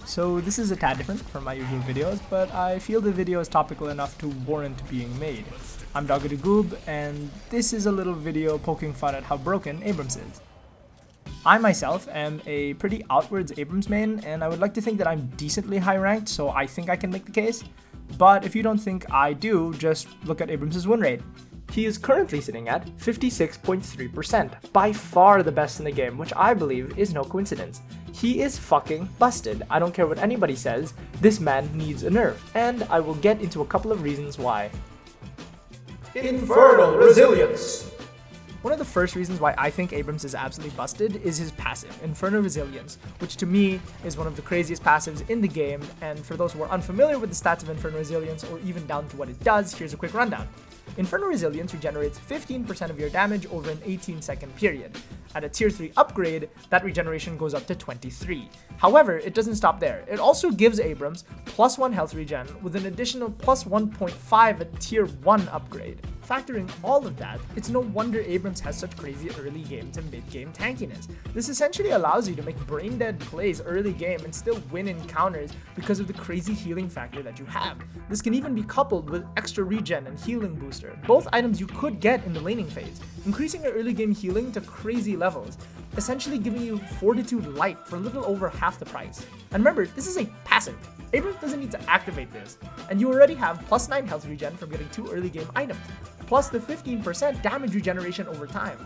So this is a tad different from my usual videos, but I feel the video is topical enough to warrant being made. I'm Goob, and this is a little video poking fun at how broken Abrams is. I myself am a pretty outwards Abrams main, and I would like to think that I'm decently high ranked, so I think I can make the case. But if you don't think I do, just look at Abrams' win rate. He is currently sitting at 56.3%, by far the best in the game, which I believe is no coincidence. He is fucking busted. I don't care what anybody says, this man needs a nerf, and I will get into a couple of reasons why. Infernal resilience! One of the first reasons why I think Abrams is absolutely busted is his passive, Infernal Resilience, which to me is one of the craziest passives in the game, and for those who are unfamiliar with the stats of Infernal Resilience or even down to what it does, here's a quick rundown. Infernal Resilience regenerates 15% of your damage over an 18-second period. At a tier 3 upgrade, that regeneration goes up to 23. However, it doesn't stop there. It also gives Abrams plus 1 health regen with an additional plus 1.5 at tier 1 upgrade. Factoring all of that, it's no wonder Abrams has such crazy early game to mid game tankiness. This essentially allows you to make brain dead plays early game and still win encounters because of the crazy healing factor that you have. This can even be coupled with extra regen and healing booster, both items you could get in the laning phase, increasing your early game healing to crazy levels, essentially giving you Fortitude Light for a little over half the price. And remember, this is a passive. Abrams doesn't need to activate this, and you already have plus 9 health regen from getting 2 early game items, plus the 15% damage regeneration over time.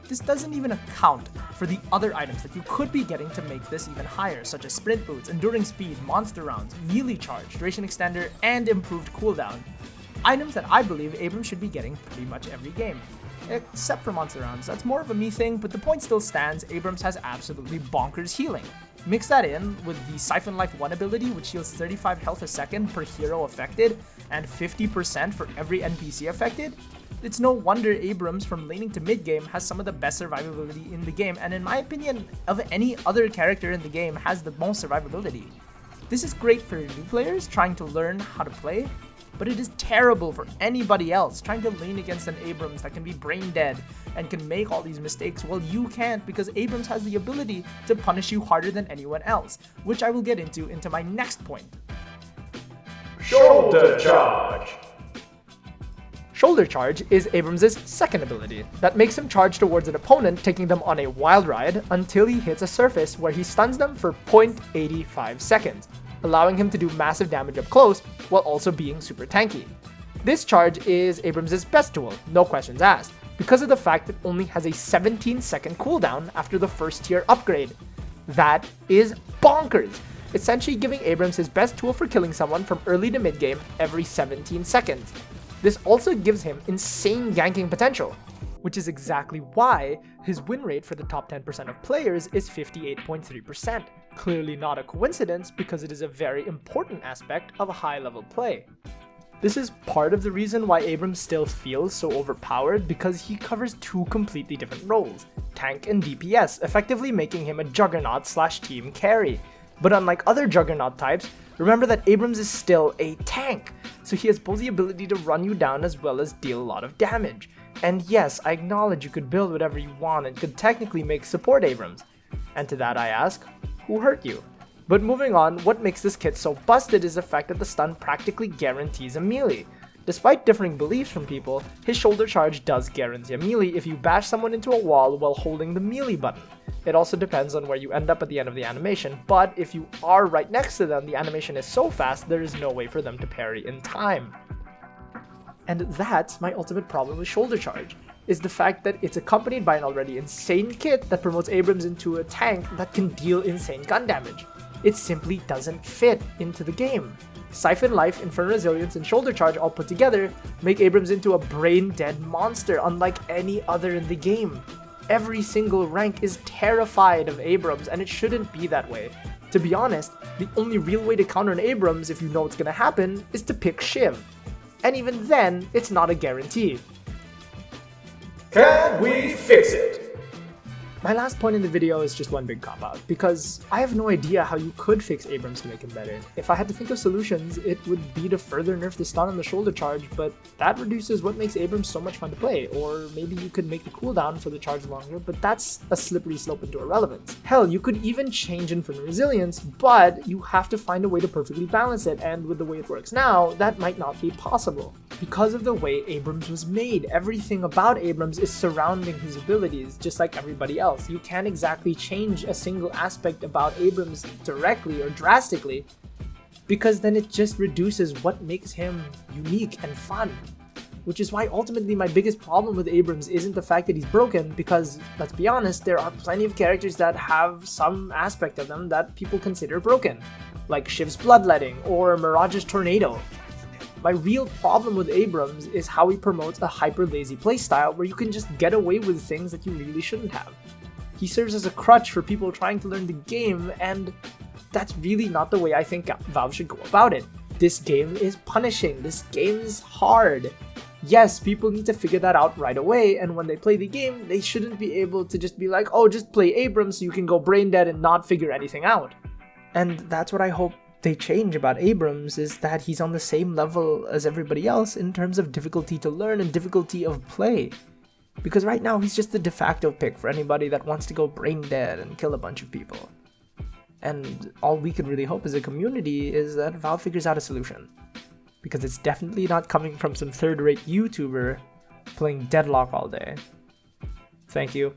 This doesn't even account for the other items that you could be getting to make this even higher, such as sprint boots, enduring speed, monster rounds, melee charge, duration extender, and improved cooldown. Items that I believe Abrams should be getting pretty much every game. Except for monster rounds, that's more of a me thing, but the point still stands, Abrams has absolutely bonkers healing. Mix that in with the Siphon Life 1 ability, which heals 35 health a second per hero affected, and 50% for every NPC affected. It's no wonder Abrams from laning to mid game has some of the best survivability in the game, and in my opinion, of any other character in the game, has the most survivability. This is great for new players trying to learn how to play, but it is terrible for anybody else trying to lane against an Abrams that can be brain dead and can make all these mistakes while you can't, because Abrams has the ability to punish you harder than anyone else, which I will get into my next point. Shoulder charge! Shoulder charge is Abrams' second ability that makes him charge towards an opponent, taking them on a wild ride until he hits a surface where he stuns them for 0.85 seconds, allowing him to do massive damage up close while also being super tanky. This charge is Abrams' best tool, no questions asked, because of the fact that it only has a 17-second cooldown after the first tier upgrade. That is bonkers, essentially giving Abrams his best tool for killing someone from early to mid game every 17 seconds. This also gives him insane ganking potential, which is exactly why his win rate for the top 10% of players is 58.3%. Clearly not a coincidence, because it is a very important aspect of a high-level play. This is part of the reason why Abrams still feels so overpowered, because he covers two completely different roles, tank and DPS, effectively making him a juggernaut / team carry. But unlike other juggernaut types, remember that Abrams is still a tank, so he has both the ability to run you down as well as deal a lot of damage. And yes, I acknowledge you could build whatever you want and could technically make support Abrams. And to that I ask, who hurt you? But moving on, what makes this kit so busted is the fact that the stun practically guarantees a melee. Despite differing beliefs from people, his shoulder charge does guarantee a melee if you bash someone into a wall while holding the melee button. It also depends on where you end up at the end of the animation, but if you are right next to them, the animation is so fast there is no way for them to parry in time. And that's my ultimate problem with shoulder charge, is the fact that it's accompanied by an already insane kit that promotes Abrams into a tank that can deal insane gun damage. It simply doesn't fit into the game. Siphon Life, Infernal Resilience, and Shoulder Charge all put together make Abrams into a brain-dead monster unlike any other in the game. Every single rank is terrified of Abrams, and it shouldn't be that way. To be honest, the only real way to counter an Abrams, if you know what's gonna happen, is to pick Shiv. And even then, it's not a guarantee. Can we fix it? My last point in the video is just one big cop-out, because I have no idea how you could fix Abrams to make him better. If I had to think of solutions, it would be to further nerf the stun on the shoulder charge, but that reduces what makes Abrams so much fun to play. Or maybe you could make the cooldown for the charge longer, but that's a slippery slope into irrelevance. Hell, you could even change Infernal resilience, but you have to find a way to perfectly balance it, and with the way it works now, that might not be possible. Because of the way Abrams was made, everything about Abrams is surrounding his abilities, just like everybody else. You can't exactly change a single aspect about Abrams directly or drastically, because then it just reduces what makes him unique and fun. Which is why ultimately my biggest problem with Abrams isn't the fact that he's broken, because let's be honest, there are plenty of characters that have some aspect of them that people consider broken, like Shiv's Bloodletting or Mirage's Tornado. My real problem with Abrams is how he promotes a hyper-lazy playstyle where you can just get away with things that you really shouldn't have. He serves as a crutch for people trying to learn the game, and that's really not the way I think Valve should go about it. This game is punishing, this game is hard. Yes, people need to figure that out right away, and when they play the game, they shouldn't be able to just be like, oh, just play Abrams so you can go brain dead and not figure anything out. And that's what I hope they change about Abrams, is that he's on the same level as everybody else in terms of difficulty to learn and difficulty of play. Because right now he's just the de facto pick for anybody that wants to go brain dead and kill a bunch of people. And all we can really hope as a community is that Valve figures out a solution. Because it's definitely not coming from some third-rate YouTuber playing Deadlock all day. Thank you.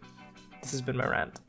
This has been my rant.